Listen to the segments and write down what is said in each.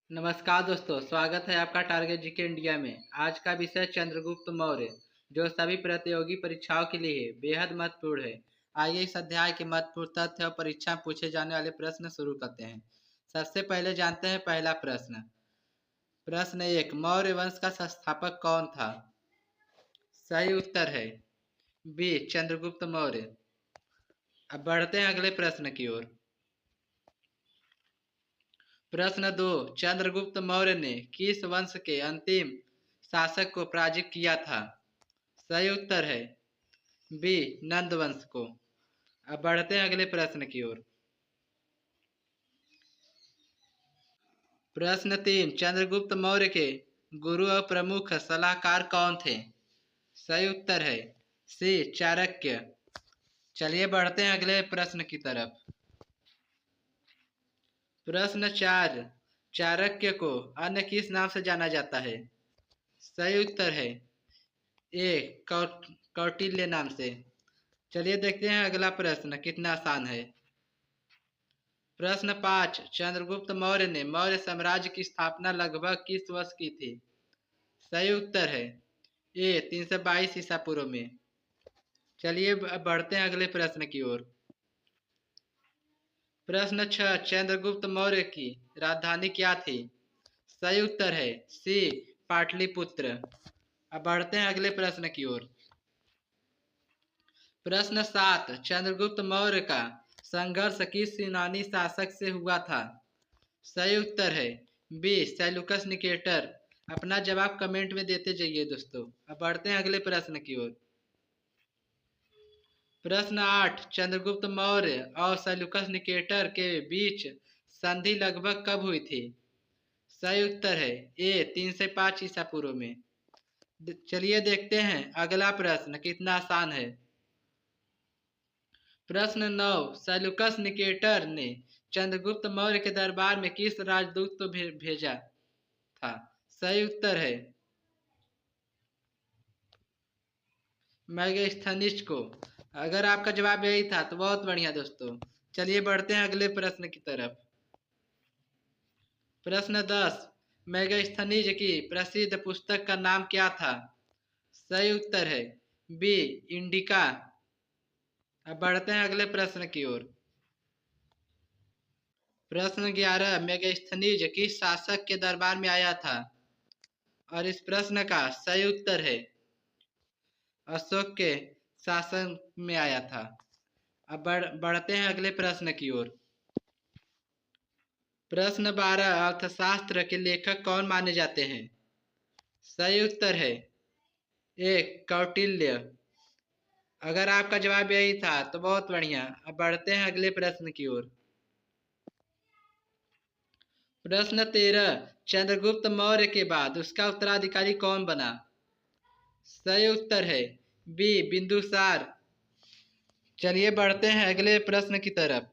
नमस्कार दोस्तों, स्वागत है आपका टारगेट जीके इंडिया में। आज का विषय चंद्रगुप्त मौर्य, जो सभी प्रतियोगी परीक्षाओं के लिए बेहद महत्वपूर्ण है। आइए इस अध्याय के महत्वपूर्ण तथ्य और परीक्षा में पूछे जाने वाले प्रश्न शुरू करते हैं। सबसे पहले जानते हैं पहला प्रश्न। प्रश्न 1, मौर्य वंश का संस्थापक कौन था? सही उत्तर है बी, चंद्रगुप्त मौर्य। अब बढ़ते हैं अगले प्रश्न की ओर। प्रश्न 2, चंद्रगुप्त मौर्य ने किस वंश के अंतिम शासक को पराजित किया था? सही उत्तर है बी, नंद वंश को। अब बढ़ते हैं अगले प्रश्न की ओर। प्रश्न 3, चंद्रगुप्त मौर्य के गुरु और प्रमुख सलाहकार कौन थे? सही उत्तर है सी, चाणक्य। चलिए बढ़ते हैं अगले प्रश्न की तरफ। प्रश्न 4, चाणक्य को अन्य किस नाम से जाना जाता है? सही उत्तर है ए, कौटिल्य नाम से। चलिए देखते हैं अगला प्रश्न कितना आसान है। प्रश्न 5, चंद्रगुप्त मौर्य ने मौर्य साम्राज्य की स्थापना लगभग किस वर्ष की थी? सही उत्तर है ए, 322 ईसा पूर्व में। चलिए बढ़ते हैं अगले प्रश्न की ओर। प्रश्न 6, चंद्रगुप्त मौर्य की राजधानी क्या थी? सही उत्तर है सी, पाटलिपुत्र। अब बढ़ते हैं अगले प्रश्न की ओर। प्रश्न 7, चंद्रगुप्त मौर्य का संघर्ष किस यूनानी शासक से हुआ था? सही उत्तर है बी, सेल्यूकस निकेटर। अपना जवाब कमेंट में देते जाइए दोस्तों। अब बढ़ते हैं अगले प्रश्न की ओर। प्रश्न 8, चंद्रगुप्त मौर्य और सेल्यूकस निकेटर के बीच संधि लगभग कब हुई थी? सही उत्तर है ए, 305 ईसा पूर्व में। चलिए देखते हैं अगला प्रश्न कितना आसान है। प्रश्न 9, सेल्यूकस निकेटर ने चंद्रगुप्त मौर्य के दरबार में किस राजदूत को भेजा था? सही उत्तर है मेगास्थनीज को। अगर आपका जवाब यही था तो बहुत बढ़िया दोस्तों। चलिए बढ़ते हैं अगले प्रश्न की तरफ। प्रश्न 10, मेगास्थनीज की प्रसिद्ध पुस्तक का नाम क्या था? सही उत्तर है बी, इंडिका। अब बढ़ते हैं अगले प्रश्न की ओर। प्रश्न 11, मेगास्थनीज किस शासक के दरबार में आया था? और इस प्रश्न का सही उत्तर है अशोक के शासन में आया था। अब बढ़ते हैं अगले प्रश्न की ओर। प्रश्न 12, अर्थशास्त्र के लेखक कौन माने जाते हैं? सही उत्तर है ए, कौटिल्य। अगर आपका जवाब यही था तो बहुत बढ़िया। अब बढ़ते हैं अगले प्रश्न की ओर। प्रश्न 13, चंद्रगुप्त मौर्य के बाद उसका उत्तराधिकारी कौन बना? सही उत्तर है बी, बिंदुसार। चलिए बढ़ते हैं अगले प्रश्न की तरफ।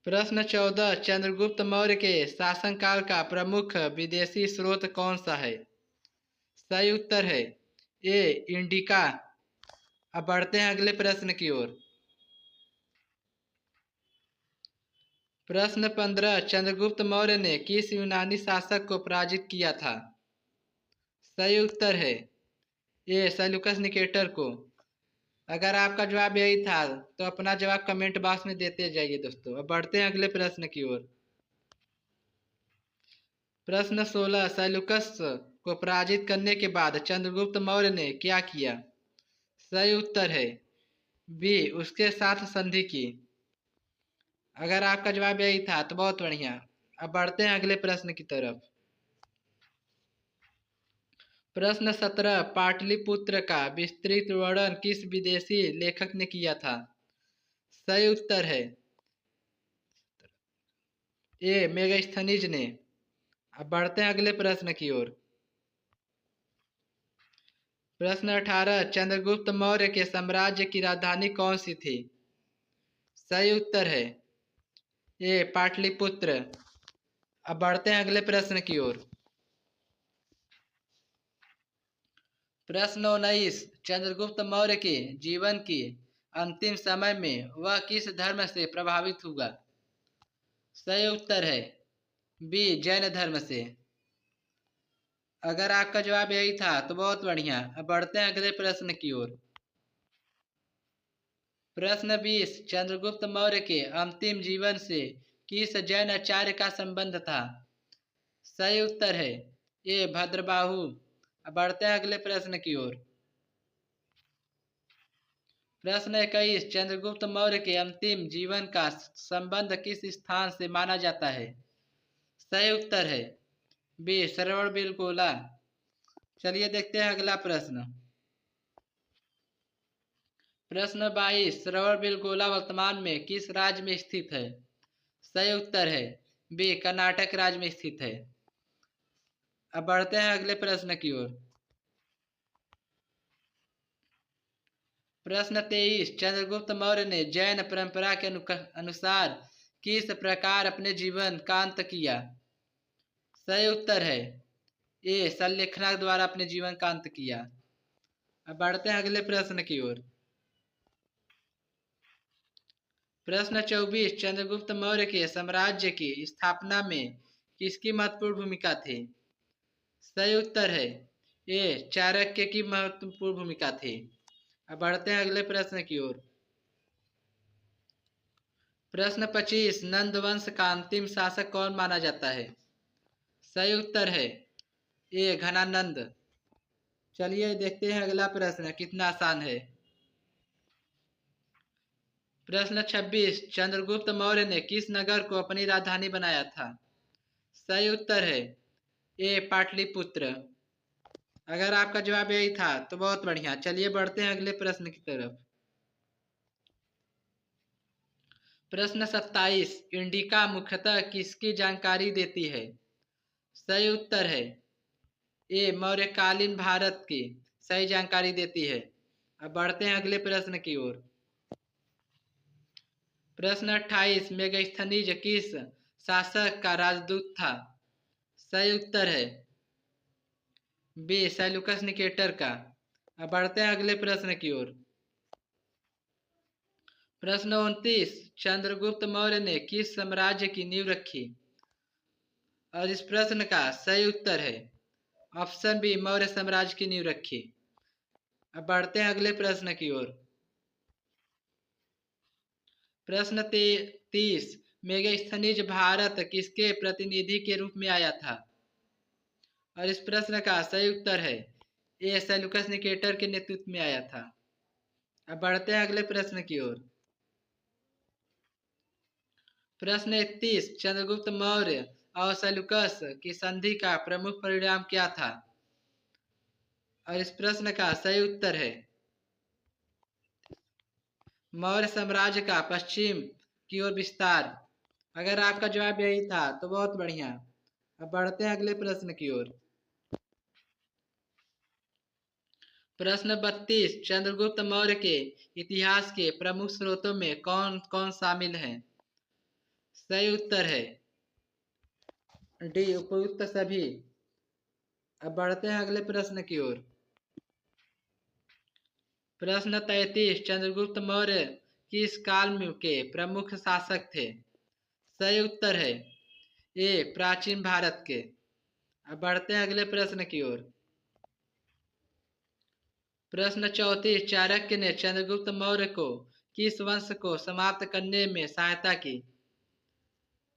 प्रश्न 14, चंद्रगुप्त मौर्य के शासनकाल का प्रमुख विदेशी स्रोत कौन सा है? सही उत्तर है ए, इंडिका। अब बढ़ते हैं अगले प्रश्न की ओर। प्रश्न 15, चंद्रगुप्त मौर्य ने किस यूनानी शासक को पराजित किया था? सही उत्तर है ए, सेल्यूकस निकेटर को। अगर आपका जवाब यही था तो अपना जवाब कमेंट बॉक्स में देते जाइए दोस्तों। अब बढ़ते हैं अगले प्रश्न की ओर। प्रश्न 16, सेल्यूकस को पराजित करने के बाद चंद्रगुप्त मौर्य ने क्या किया? सही उत्तर है बी, उसके साथ संधि की। अगर आपका जवाब यही था तो बहुत बढ़िया। अब बढ़ते हैं अगले प्रश्न की तरफ। प्रश्न 17, पाटलिपुत्र का विस्तृत वर्णन किस विदेशी लेखक ने किया था? सही उत्तर है ए, मेगास्थनीज ने। अब बढ़ते हैं अगले प्रश्न की ओर। प्रश्न 18, चंद्रगुप्त मौर्य के साम्राज्य की राजधानी कौन सी थी? सही उत्तर है ए, पाटलिपुत्र। अब बढ़ते हैं अगले प्रश्न की ओर। प्रश्न 19, चंद्रगुप्त मौर्य के जीवन की अंतिम समय में वह किस धर्म से प्रभावित हुआ? सही उत्तर है बी जैन धर्म से। अगर आपका जवाब यही था तो बहुत बढ़िया। अब बढ़ते हैं अगले प्रश्न की ओर। प्रश्न 20, चंद्रगुप्त मौर्य के अंतिम जीवन से किस जैन आचार्य का संबंध था? सही उत्तर है ए भद्रबाहु। अब बढ़ते हैं अगले प्रश्न की ओर। प्रश्न 21, चंद्रगुप्त मौर्य के अंतिम जीवन का संबंध किस स्थान से माना जाता है? सही उत्तर है बी श्रवणबेलगोला। चलिए देखते हैं अगला प्रश्न। प्रश्न 22, श्रवणबेलगोला वर्तमान में किस राज्य में स्थित है? सही उत्तर है बी कर्नाटक राज्य में स्थित है। अब बढ़ते हैं अगले प्रश्न की ओर। प्रश्न 23, चंद्रगुप्त मौर्य ने जैन परंपरा के अनुसार किस प्रकार अपने जीवन का अंत किया? सही उत्तर है ए सल्लेखना द्वारा अपने जीवन का अंत किया। अब बढ़ते हैं अगले प्रश्न की ओर। प्रश्न 24, चंद्रगुप्त मौर्य के साम्राज्य की स्थापना में किसकी महत्वपूर्ण भूमिका थी? सही उत्तर है ए चाणक्य की महत्वपूर्ण भूमिका थी। अब बढ़ते हैं अगले प्रश्न की ओर। प्रश्न 25, नंद वंश का अंतिम शासक कौन माना जाता है? सही उत्तर है ए घनानंद। चलिए देखते हैं अगला प्रश्न कितना आसान है। प्रश्न 26, चंद्रगुप्त मौर्य ने किस नगर को अपनी राजधानी बनाया था? सही उत्तर है ए पाटलिपुत्र। अगर आपका जवाब यही था तो बहुत बढ़िया। चलिए बढ़ते हैं अगले प्रश्न की तरफ। प्रश्न 27, इंडिका मुख्यतः किसकी जानकारी देती है? सही उत्तर है ए मौर्यकालीन भारत की सही जानकारी देती है। अब बढ़ते हैं अगले प्रश्न की ओर। प्रश्न 28, मेगास्थनीज किस शासक का राजदूत था? सही उत्तर है बी सेल्यूकस निकेटर का। अब बढ़ते हैं अगले प्रश्न की ओर। प्रश्न 29, चंद्रगुप्त मौर्य ने किस साम्राज्य की नींव रखी? और इस प्रश्न का सही उत्तर है ऑप्शन बी मौर्य साम्राज्य की नींव रखी। अब बढ़ते हैं अगले प्रश्न की ओर। प्रश्न 30, मेगास्थनीज भारत किसके प्रतिनिधि के रूप में आया था? और इस प्रश्न का सही उत्तर है ए सेल्यूकस निकेटर के नेतृत्व में आया था। अब बढ़ते हैं अगले प्रश्न की ओर। प्रश्न 31, चंद्रगुप्त मौर्य और सेल्यूकस की संधि का प्रमुख परिणाम क्या था? और इस प्रश्न का सही उत्तर है मौर्य साम्राज्य का पश्चिम की ओर विस्तार। अगर आपका जवाब यही था तो बहुत बढ़िया। अब बढ़ते हैं अगले प्रश्न की ओर। प्रश्न 32, चंद्रगुप्त मौर्य के इतिहास के प्रमुख स्रोतों में कौन कौन शामिल हैं? सही उत्तर है डी उपयुक्त सभी। अब बढ़ते हैं अगले प्रश्न की ओर। प्रश्न 33, चंद्रगुप्त मौर्य किस काल में के प्रमुख शासक थे? सही उत्तर है ए प्राचीन भारत के। अब बढ़ते हैं अगले प्रश्न की ओर। प्रश्न 34, चाणक्य ने चंद्रगुप्त मौर्य को किस वंश को समाप्त करने में सहायता की?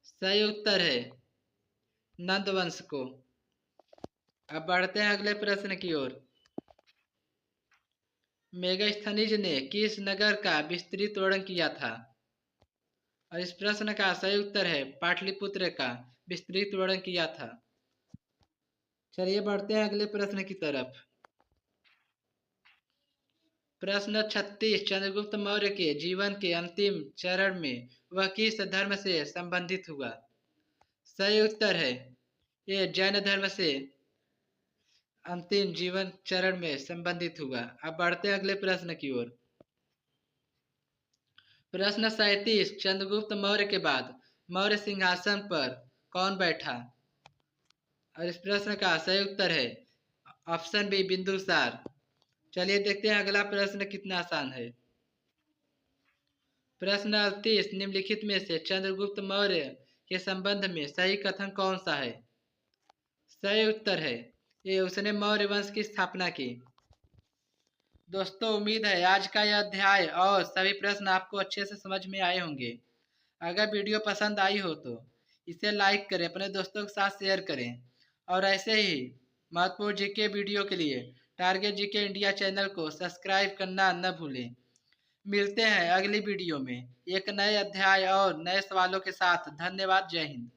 सही उत्तर है नंद वंश को। अब बढ़ते हैं अगले प्रश्न की ओर। मेगास्थनीज ने किस नगर का विस्तृत वर्णन किया था? और इस प्रश्न का सही उत्तर है पाटलिपुत्र का विस्तृत वर्णन किया था। चलिए बढ़ते हैं अगले प्रश्न की तरफ। प्रश्न 36, चंद्रगुप्त मौर्य के जीवन के अंतिम चरण में वह किस धर्म से संबंधित हुआ? सही उत्तर है ये जैन धर्म से अंतिम जीवन चरण में संबंधित हुआ। अब बढ़ते हैं अगले प्रश्न की ओर। प्रश्न 37, चंद्रगुप्त मौर्य के बाद मौर्य सिंहासन पर कौन बैठा? और इस प्रश्न का सही उत्तर है ऑप्शन बी बिंदुसार। चलिए देखते हैं अगला प्रश्न कितना आसान है। प्रश्न 38, निम्नलिखित में से चंद्रगुप्त मौर्य के संबंध में सही कथन कौन सा है? सही उत्तर है ये, उसने मौर्य वंश की स्थापना की। दोस्तों, उम्मीद है आज का यह अध्याय और सभी प्रश्न आपको अच्छे से समझ में आए होंगे। अगर वीडियो पसंद आई हो तो इसे लाइक करें, अपने दोस्तों के साथ शेयर करें और ऐसे ही महत्वपूर्ण जीके वीडियो के लिए टारगेट जीके इंडिया चैनल को सब्सक्राइब करना न भूलें। मिलते हैं अगली वीडियो में एक नए अध्याय और नए सवालों के साथ। धन्यवाद। जय हिंद।